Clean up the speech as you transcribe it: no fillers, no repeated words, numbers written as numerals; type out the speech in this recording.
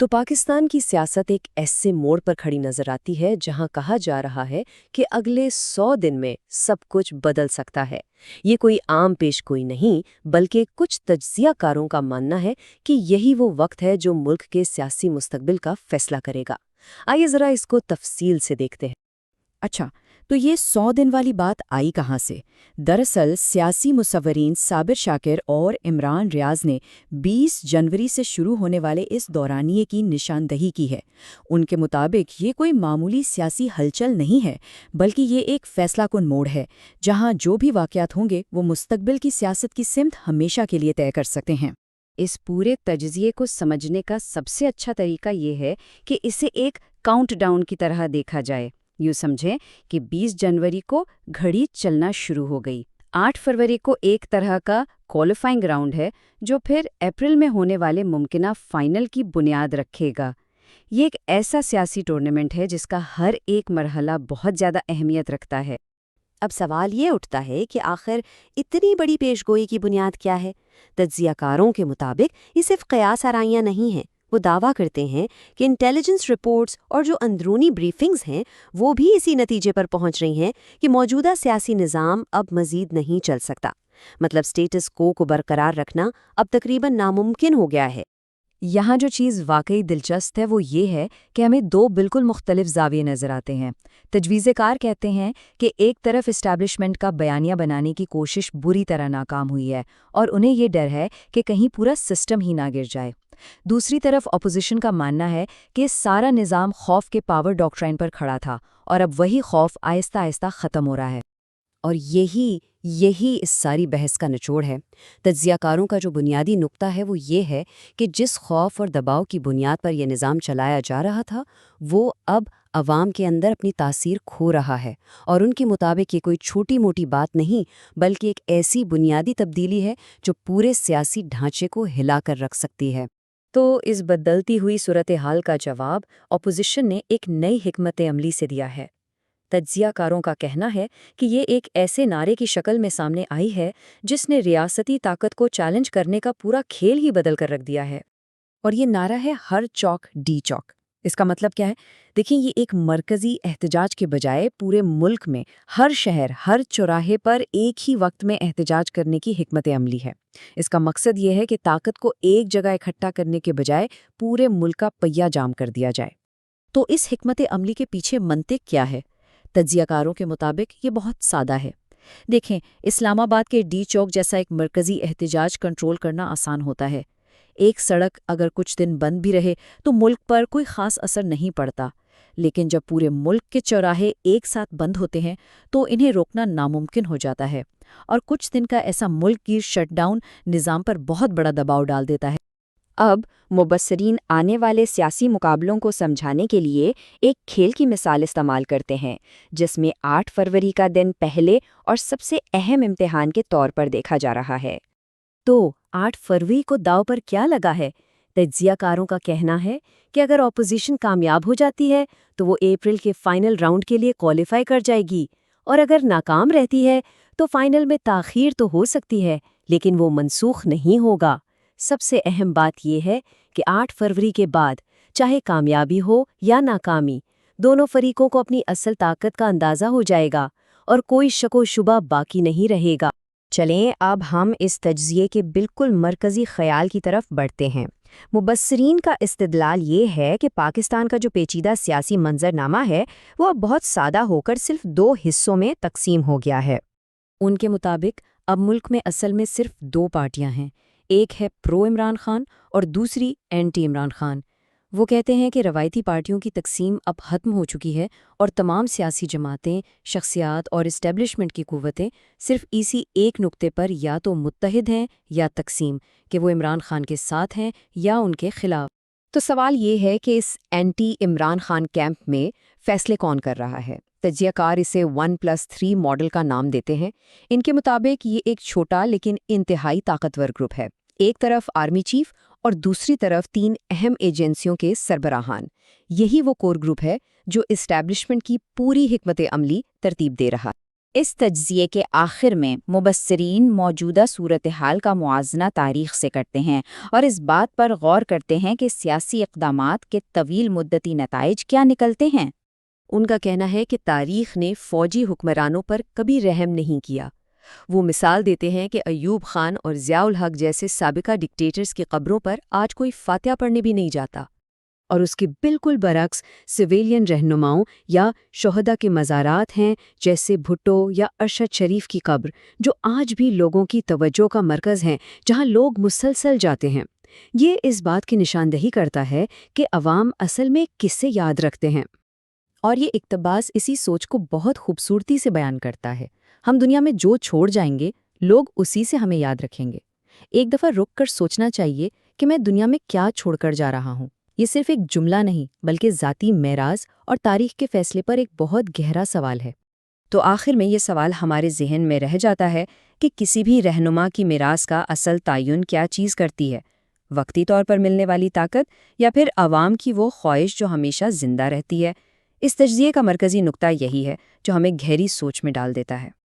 تو پاکستان کی سیاست ایک ایسے موڑ پر کھڑی نظر آتی ہے جہاں کہا جا رہا ہے کہ اگلے 100 دن میں سب کچھ بدل سکتا ہے۔ یہ کوئی عام پیش گوئی نہیں، بلکہ کچھ تجزیہ کاروں کا ماننا ہے کہ یہی وہ وقت ہے جو ملک کے سیاسی مستقبل کا فیصلہ کرے گا۔ آئیے ذرا اس کو تفصیل سے دیکھتے ہیں۔ اچھا، تو یہ 100 دن والی بات آئی کہاں سے؟ دراصل سیاسی مصورین صابر شاکر اور عمران ریاض نے 20 جنوری سے شروع ہونے والے اس دورانیے کی نشاندہی کی ہے۔ ان کے مطابق یہ کوئی معمولی سیاسی ہلچل نہیں ہے، بلکہ یہ ایک فیصلہ کن موڑ ہے، جہاں جو بھی واقعات ہوں گے وہ مستقبل کی سیاست کی سمت ہمیشہ کے لیے طے کر سکتے ہیں۔ اس پورے تجزیے کو سمجھنے کا سب سے اچھا طریقہ یہ ہے کہ اسے ایک کاؤنٹ ڈاؤن کی طرح دیکھا جائے۔ یوں سمجھیں کہ 20 جنوری کو گھڑی چلنا شروع ہو گئی، 8 فروری کو ایک طرح کا کوالیفائنگ راؤنڈ ہے جو پھر اپریل میں ہونے والے ممکنہ فائنل کی بنیاد رکھے گا۔ یہ ایک ایسا سیاسی ٹورنامنٹ ہے جس کا ہر ایک مرحلہ بہت زیادہ اہمیت رکھتا ہے۔ اب سوال یہ اٹھتا ہے کہ آخر اتنی بڑی پیش گوئی کی بنیاد کیا ہے؟ تجزیہ کاروں کے مطابق یہ صرف قیاس آرائیاں نہیں ہیں۔ وہ دعویٰ کرتے ہیں کہ انٹیلیجنس رپورٹس اور جو اندرونی بریفنگز ہیں وہ بھی اسی نتیجے پر پہنچ رہی ہیں کہ موجودہ سیاسی نظام اب مزید نہیں چل سکتا۔ مطلب سٹیٹس کو برقرار رکھنا اب تقریباً ناممکن ہو گیا ہے۔ یہاں جو چیز واقعی دلچسپ ہے وہ یہ ہے کہ ہمیں دو بالکل مختلف زاویے نظر آتے ہیں۔ تجویز کار کہتے ہیں کہ ایک طرف اسٹیبلشمنٹ کا بیانیہ بنانے کی کوشش بری طرح ناکام ہوئی ہے اور انہیں یہ ڈر ہے کہ کہیں پورا سسٹم ہی نہ گر جائے۔ دوسری طرف اپوزیشن کا ماننا ہے کہ سارا نظام خوف کے پاور ڈاکٹرائن پر کھڑا تھا اور اب وہی خوف آہستہ آہستہ ختم ہو رہا ہے۔ اور یہی اس ساری بحث کا نچوڑ ہے۔ تجزیہ کاروں کا جو بنیادی نقطہ ہے وہ یہ ہے کہ جس خوف اور دباؤ کی بنیاد پر یہ نظام چلایا جا رہا تھا وہ اب عوام کے اندر اپنی تاثیر کھو رہا ہے، اور ان کے مطابق یہ کوئی چھوٹی موٹی بات نہیں بلکہ ایک ایسی بنیادی تبدیلی ہے جو پورے سیاسی ڈھانچے کو ہلا کر رکھ سکتی ہے۔ تو اس بدلتی ہوئی صورتحال کا جواب اپوزیشن نے ایک نئی حکمت عملی سے دیا ہے۔ تجزیہ کاروں کا کہنا ہے کہ یہ ایک ایسے نعرے کی شکل میں سامنے آئی ہے جس نے ریاستی طاقت کو چیلنج کرنے کا پورا کھیل ہی بدل کر رکھ دیا ہے۔ اور یہ نعرہ ہے ہر چوک ڈی چوک۔ اس کا مطلب کیا ہے؟ دیکھیں، یہ ایک مرکزی احتجاج کے بجائے پورے ملک میں ہر شہر، ہر چوراہے پر ایک ہی وقت میں احتجاج کرنے کی حکمت عملی ہے۔ اس کا مقصد یہ ہے کہ طاقت کو ایک جگہ اکٹھا کرنے کے بجائے پورے ملک کا پہیہ جام کر دیا جائے۔ تو اس حکمت عملی کے پیچھے منطق کیا ہے؟ تجزیہ کاروں کے مطابق یہ بہت سادہ ہے۔ دیکھیں، اسلام آباد کے ڈی چوک جیسا ایک مرکزی احتجاج کنٹرول کرنا آسان ہوتا ہے۔ ایک سڑک اگر کچھ دن بند بھی رہے تو ملک پر کوئی خاص اثر نہیں پڑتا، لیکن جب پورے ملک کے چوراہے ایک ساتھ بند ہوتے ہیں تو انہیں روکنا ناممکن ہو جاتا ہے، اور کچھ دن کا ایسا ملک گیر شٹ ڈاؤن نظام پر بہت بڑا دباؤ ڈال دیتا ہے۔ اب مبصرین آنے والے سیاسی مقابلوں کو سمجھانے کے لیے ایک کھیل کی مثال استعمال کرتے ہیں، جس میں 8 فروری کا دن پہلے اور سب سے اہم امتحان کے طور پر دیکھا جا رہا ہے۔ تو 8 فروری کو داؤ پر کیا لگا ہے؟ تجزیہ کاروں کا کہنا ہے کہ اگر اپوزیشن کامیاب ہو جاتی ہے تو وہ اپریل کے فائنل راؤنڈ کے لیے کوالیفائی کر جائے گی، اور اگر ناکام رہتی ہے تو فائنل میں تاخیر تو ہو سکتی ہے لیکن وہ منسوخ نہیں ہوگا۔ سب سے اہم بات یہ ہے کہ 8 فروری کے بعد چاہے کامیابی ہو یا ناکامی، دونوں فریقوں کو اپنی اصل طاقت کا اندازہ ہو جائے گا اور کوئی شک و شبہ باقی نہیں رہے گا۔ چلیں اب ہم اس تجزیے کے بالکل مرکزی خیال کی طرف بڑھتے ہیں۔ مبصرین کا استدلال یہ ہے کہ پاکستان کا جو پیچیدہ سیاسی منظرنامہ ہے وہ اب بہت سادہ ہو کر صرف 2 حصوں میں تقسیم ہو گیا ہے۔ ان کے مطابق اب ملک میں اصل میں صرف 2 پارٹیاں ہیں، ایک ہے پرو عمران خان اور دوسری اینٹی عمران خان۔ وہ کہتے ہیں کہ روایتی پارٹیوں کی تقسیم اب ختم ہو چکی ہے اور تمام سیاسی جماعتیں، شخصیات اور اسٹیبلشمنٹ کی قوتیں صرف اسی ایک نقطے پر یا تو متحد ہیں یا تقسیم، کہ وہ عمران خان کے ساتھ ہیں یا ان کے خلاف۔ تو سوال یہ ہے کہ اس اینٹی عمران خان کیمپ میں فیصلے کون کر رہا ہے؟ تجزیہ کار اسے 1+3 ماڈل کا نام دیتے ہیں۔ ان کے مطابق یہ ایک چھوٹا لیکن انتہائی طاقتور گروپ ہے۔ ایک طرف آرمی چیف اور دوسری طرف 3 اہم ایجنسیوں کے سربراہان۔ یہی وہ کور گروپ ہے جو اسٹیبلشمنٹ کی پوری حکمت عملی ترتیب دے رہا ہے۔ اس تجزیے کے آخر میں مبصرین موجودہ صورتحال کا موازنہ تاریخ سے کرتے ہیں اور اس بات پر غور کرتے ہیں کہ سیاسی اقدامات کے طویل مدتی نتائج کیا نکلتے ہیں۔ ان کا کہنا ہے کہ تاریخ نے فوجی حکمرانوں پر کبھی رحم نہیں کیا۔ وہ مثال دیتے ہیں کہ ایوب خان اور ضیاء الحق جیسے سابقہ ڈکٹیٹرز کی قبروں پر آج کوئی فاتحہ پڑھنے بھی نہیں جاتا۔ اور اس کے بالکل برعکس سویلین رہنماؤں یا شہداء کے مزارات ہیں، جیسے بھٹو یا ارشد شریف کی قبر، جو آج بھی لوگوں کی توجہ کا مرکز ہیں، جہاں لوگ مسلسل جاتے ہیں۔ یہ اس بات کی نشاندہی کرتا ہے کہ عوام اصل میں کس سے یاد رکھتے ہیں۔ اور یہ اقتباس اسی سوچ کو بہت خوبصورتی سے بیان کرتا ہے۔ ہم دنیا میں جو چھوڑ جائیں گے، لوگ اسی سے ہمیں یاد رکھیں گے۔ ایک دفعہ رک کر سوچنا چاہیے کہ میں دنیا میں کیا چھوڑ کر جا رہا ہوں۔ یہ صرف ایک جملہ نہیں، بلکہ ذاتی میراث اور تاریخ کے فیصلے پر ایک بہت گہرا سوال ہے۔ تو آخر میں یہ سوال ہمارے ذہن میں رہ جاتا ہے کہ کسی بھی رہنما کی میراث کا اصل تعین کیا چیز کرتی ہے؟ وقتی طور پر ملنے والی طاقت یا پھر عوام کی وہ خواہش جو ہمیشہ زندہ رہتی ہے؟ اس تجزیے کا مرکزی نقطہ یہی ہے جو ہمیں گہری سوچ میں ڈال دیتا ہے۔